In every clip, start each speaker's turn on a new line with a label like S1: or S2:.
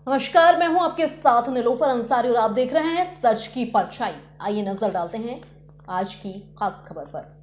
S1: नमस्कार, मैं हूं आपके साथ निलोफर अंसारी और आप देख रहे हैं सच की परछाई। आइए नजर डालते हैं आज की खास खबर पर।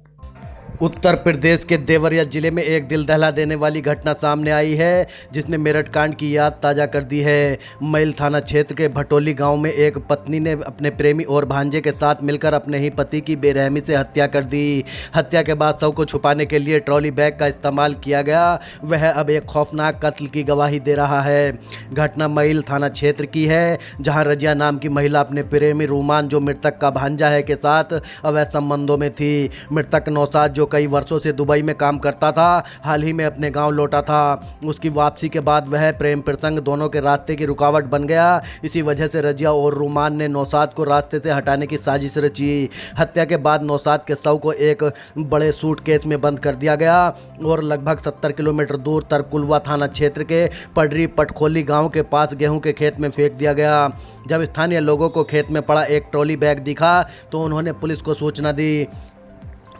S2: उत्तर प्रदेश के देवरिया जिले में एक दिल दहला देने वाली घटना सामने आई है, जिसने मेरठ कांड की याद ताज़ा कर दी है। मैल थाना क्षेत्र के भटोली गांव में एक पत्नी ने अपने प्रेमी और भांजे के साथ मिलकर अपने ही पति की बेरहमी से हत्या कर दी। हत्या के बाद शव को छुपाने के लिए ट्रॉली बैग का इस्तेमाल किया गया। वह अब एक खौफनाक कत्ल की गवाही दे रहा है। घटना मैल थाना क्षेत्र की है, जहाँ रजिया नाम की महिला अपने प्रेमी रूमान, जो मृतक का भांजा है, के साथ अवैध संबंधों में थी। मृतक नौशाद, जो कई वर्षों से दुबई में काम करता था, हाल ही में अपने गांव लौटा था। उसकी वापसी के बाद वह प्रेम प्रसंग दोनों के रास्ते की रुकावट बन गया। इसी वजह से रजिया और रूमान ने नौशाद को रास्ते से हटाने की साजिश रची। हत्या के बाद नौशाद के शव को एक बड़े सूटकेस में बंद कर दिया गया और लगभग 70 किलोमीटर दूर तरकुलवा थाना क्षेत्र के पडरी पटखोली गांव के पास गेहूं के खेत में फेंक दिया गया। जब स्थानीय लोगों को खेत में पड़ा एक ट्रॉली बैग दिखा तो उन्होंने पुलिस को सूचना दी।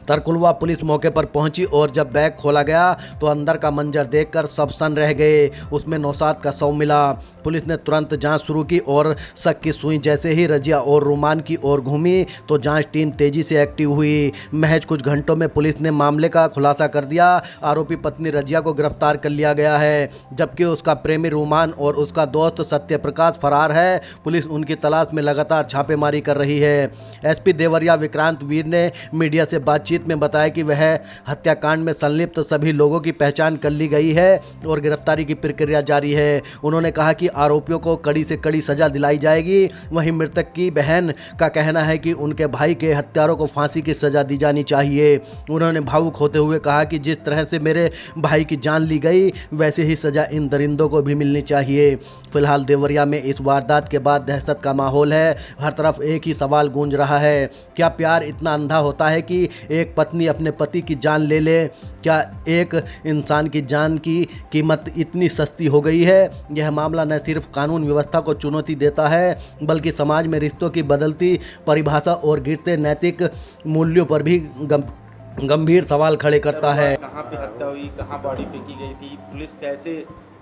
S2: तरकुलवा पुलिस मौके पर पहुंची और जब बैग खोला गया तो अंदर का मंजर देखकर सब सन रह गए। उसमें नौशाद का शव मिला। पुलिस ने तुरंत जांच शुरू की और शक की सुई जैसे ही रजिया और रूमान की ओर घूमी तो जांच टीम तेजी से एक्टिव हुई। महज कुछ घंटों में पुलिस ने मामले का खुलासा कर दिया। आरोपी पत्नी रजिया को गिरफ्तार कर लिया गया है, जबकि उसका प्रेमी रूमान और उसका दोस्त सत्य प्रकाश फरार है। पुलिस उनकी तलाश में लगातार छापेमारी कर रही है। एसपी देवरिया विक्रांत वीर ने मीडिया से बातचीत में बताया कि वह हत्याकांड में संलिप्त सभी लोगों की पहचान कर ली गई है और गिरफ्तारी की प्रक्रिया जारी है। उन्होंने कहा कि आरोपियों को कड़ी से कड़ी सजा दिलाई जाएगी। वहीं मृतक की बहन का कहना है कि उनके भाई के हत्यारों को फांसी की सजा दी जानी चाहिए। उन्होंने भावुक होते हुए कहा कि जिस तरह से मेरे भाई की जान ली गई, वैसे ही सजा इन दरिंदों को भी मिलनी चाहिए। फिलहाल देवरिया में इस वारदात के बाद दहशत का माहौल है। हर तरफ एक ही सवाल गूंज रहा है, क्या प्यार इतना अंधा होता है कि एक पत्नी अपने पति की जान ले ले? क्या एक इंसान की जान की कीमत इतनी सस्ती हो गई है? यह मामला न सिर्फ कानून व्यवस्था को चुनौती देता है, बल्कि समाज में रिश्तों की बदलती परिभाषा और गिरते नैतिक मूल्यों पर भी गंभीर सवाल खड़े करता है।
S3: कहाँ पे हत्या हुई, कहाँ बॉडी फेंकी गई थी, पुलिस कैसे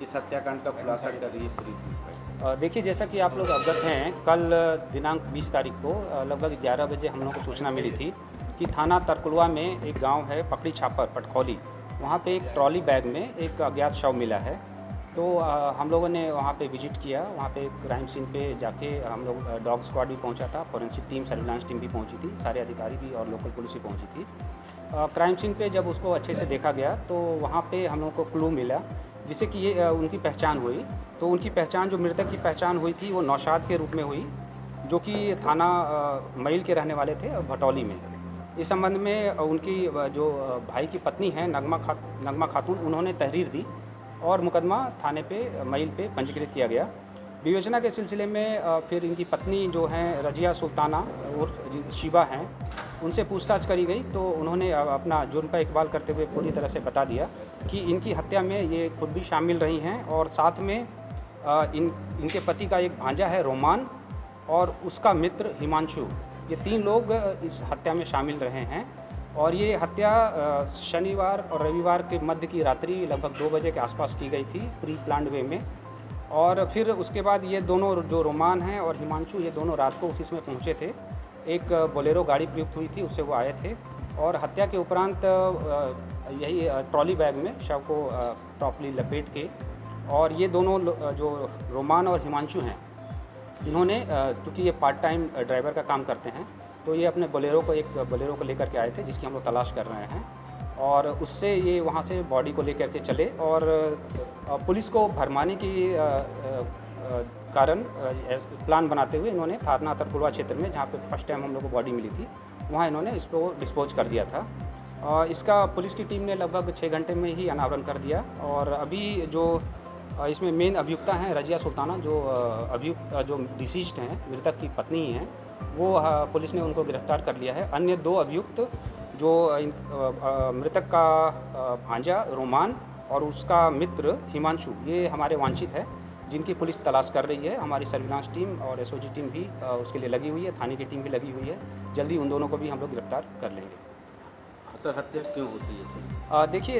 S3: इस हत्याकांड का खुलासा कर रही है?
S4: देखिए, जैसा कि आप लोग अवगत हैं, कल दिनांक 20 तारीख को लगभग 11 बजे हम लोगों को सूचना मिली थी कि थाना तरकुलवा में एक गांव है पकड़ी छापर पटखोली, वहां पे एक ट्रॉली बैग में एक अज्ञात शव मिला है। तो हम लोगों ने वहां पे विजिट किया। वहां पे क्राइम सीन पे जाके हम लोग डॉग स्क्वाड भी पहुंचा था, फॉरेंसिक टीम, सर्विलांस टीम भी पहुंची थी, सारे अधिकारी भी और लोकल पुलिस भी पहुंची थी। क्राइम सीन पे जब उसको अच्छे से देखा गया तो वहाँ पे हम लोग को क्लू मिला जिससे कि ये उनकी पहचान हुई। तो उनकी पहचान, जो मृतक की पहचान हुई थी, वो नौशाद के रूप में हुई, जो कि थाना मैल के रहने वाले थे भटौली में। इस संबंध में उनकी जो भाई की पत्नी है नगमा खातून, उन्होंने तहरीर दी और मुकदमा थाने पे मैल पे पंजीकृत किया गया। विवेचना के सिलसिले में फिर इनकी पत्नी जो हैं रजिया सुल्ताना उर्फ शिवा हैं, उनसे पूछताछ करी गई तो उन्होंने अपना जुर्म का इकबाल करते हुए पूरी तरह से बता दिया कि इनकी हत्या में ये खुद भी शामिल रही हैं और साथ में इनके पति का एक भांजा है रोमान और उसका मित्र हिमांशु, ये 3 लोग इस हत्या में शामिल रहे हैं। और ये हत्या शनिवार और रविवार के मध्य की रात्रि लगभग 2 बजे के आसपास की गई थी, प्री प्लान्ड वे में। और फिर उसके बाद ये दोनों, जो रोमान हैं और हिमांशु, ये दोनों रात को उसी में पहुँचे थे। एक बोलेरो गाड़ी प्रयुक्त हुई थी, उससे वो आए थे और हत्या के उपरांत यही ट्रॉली बैग में शव को प्रॉपर्ली लपेट के, और ये दोनों जो रोमान और हिमांशु हैं, इन्होंने चूँकि ये पार्ट टाइम ड्राइवर का काम करते हैं, तो ये अपने बोलेरो को लेकर के आए थे, जिसकी हम लोग तलाश कर रहे हैं। और उससे ये वहाँ से बॉडी को लेकर के चले और पुलिस को भरमाने की कारण प्लान बनाते हुए इन्होंने थाना तरकुलवा क्षेत्र में, जहाँ पे फर्स्ट टाइम हम लोग को बॉडी मिली थी, वहाँ इन्होंने इसको डिस्पोज कर दिया था। इसका पुलिस की टीम ने लगभग 6 घंटे में ही अनावरण कर दिया। और अभी जो इसमें मेन अभियुक्ता हैं रजिया सुल्ताना, जो डिसीज्ड हैं, मृतक की पत्नी ही हैं, वो पुलिस ने उनको गिरफ्तार कर लिया है। अन्य 2 अभियुक्त, जो मृतक का भांजा रोमान और उसका मित्र हिमांशु, ये हमारे वांछित है, जिनकी पुलिस तलाश कर रही है। हमारी सर्विलांस टीम और एसओजी टीम भी उसके लिए लगी हुई है, थाने की टीम भी लगी हुई है। जल्दी उन दोनों को भी हम लोग गिरफ्तार कर लेंगे।
S3: सर, हत्या क्यों होती है?
S4: देखिए,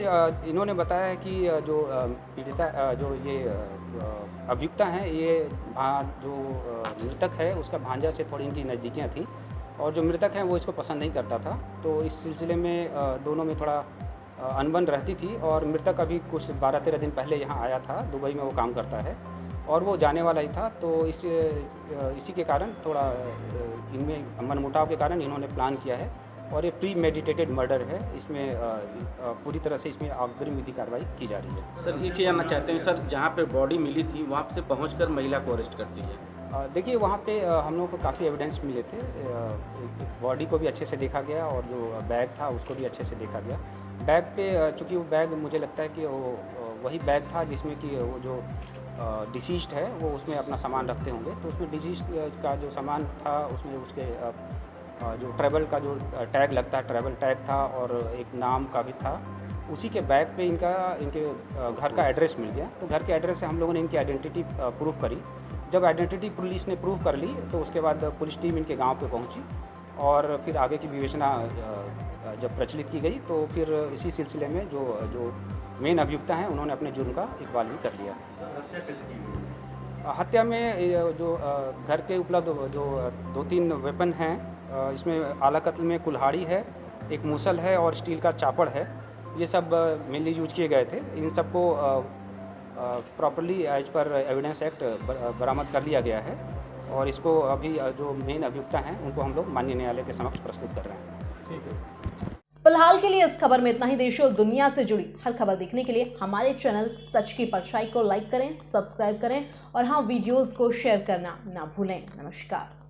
S4: इन्होंने बताया है कि जो पीड़िता, जो ये अभियुक्ता हैं ये जो मृतक है उसका भांजा से थोड़ी इनकी नज़दीकियाँ थी और जो मृतक हैं वो इसको पसंद नहीं करता था। तो इस सिलसिले में दोनों में थोड़ा अनबन रहती थी और मृतक अभी कुछ 12-13 दिन पहले यहाँ आया था, दुबई में वो काम करता है और वो जाने वाला ही था। तो इसी के कारण थोड़ा इनमें मनमुटाव के कारण इन्होंने प्लान किया है और ये प्री मेडिटेटेड मर्डर है। इसमें पूरी तरह से इसमें अग्रिम विधि कार्रवाई की जा रही है।
S3: सर ये जानना चाहते हैं सर, जहाँ पे बॉडी मिली थी वहाँ से पहुँचकर महिला को अरेस्ट कर दिया?
S4: देखिए वहाँ पे हम लोगों को काफ़ी एविडेंस मिले थे। बॉडी को भी अच्छे से देखा गया और जो बैग था उसको भी अच्छे से देखा गया। बैग पे चूँकि वो बैग मुझे लगता है कि वो वही बैग था जिसमें कि वो जो डिसीज्ड है वो उसमें अपना सामान रखते होंगे। तो उसमें डिसीज्ड का जो सामान था उसमें उसके जो ट्रैवल का जो टैग लगता है, ट्रैवल टैग था और एक नाम का भी था। उसी के बैग पे इनके घर का एड्रेस मिल गया। तो घर के एड्रेस से हम लोगों ने इनकी आइडेंटिटी प्रूफ करी। जब आइडेंटिटी पुलिस ने प्रूव कर ली तो उसके बाद पुलिस टीम इनके गांव पे पहुंची और फिर आगे की विवेचना जब प्रचलित की गई तो फिर इसी सिलसिले में जो मेन अभियुक्ता हैं उन्होंने अपने जुर्म का इकबाल भी कर लिया। हत्या में जो घर के उपलब्ध जो 2-3 वेपन हैं, इसमें आला कत्ल में कुल्हाड़ी है, एक मूसल है और स्टील का चापड़ है। ये सब मेनली यूज किए गए थे। इन सबको properly as per Evidence Act बरामद कर लिया गया है और इसको अभी जो मेन अभियुक्ता हैं उनको हम लोग माननीय न्यायालय के समक्ष प्रस्तुत कर रहे हैं। ठीक है।
S1: फिलहाल के लिए इस खबर में इतना ही। देश और दुनिया से जुड़ी हर खबर देखने के लिए हमारे चैनल सच की परछाई को लाइक करें, सब्सक्राइब करें और हाँ, वीडियोस को शेयर करना ना भूलें। नमस्कार।